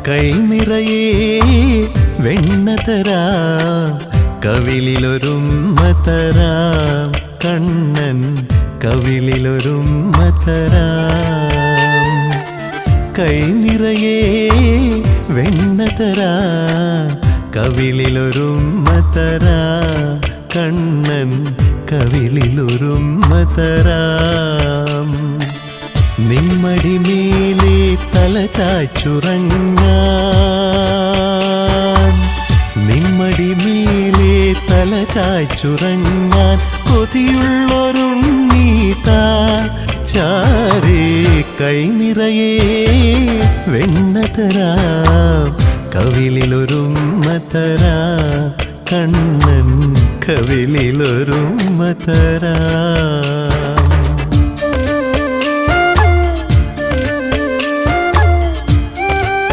കൈ നിറയെ വെണ്ണ തരാം, കവിളിലൊരുമ്മ തരാം, കണ്ണൻ കവിളിലൊരുമ്മ തരാം. കൈ നിറയെ വെണ്ണ തരാം, കവിളിലൊരുമ്മ തരാം, കണ്ണൻ കവിളിലൊരുമ്മ തരാം. നിമ്മടി മേലെ തല ചായ്ച്ചുറങ്ങാൻ, നിമ്മടി മേലെ തല ചായ്ച്ചുറങ്ങാൻ കൊതിയുള്ളൊരുണ്ണീതാ ചാരേ. കൈ നിറയെ വെണ്ണ തരാം, കവിളിലൊരുമ്മ തരാം, കണ്ണൻ കവിളിലൊരുമ്മ തരാം.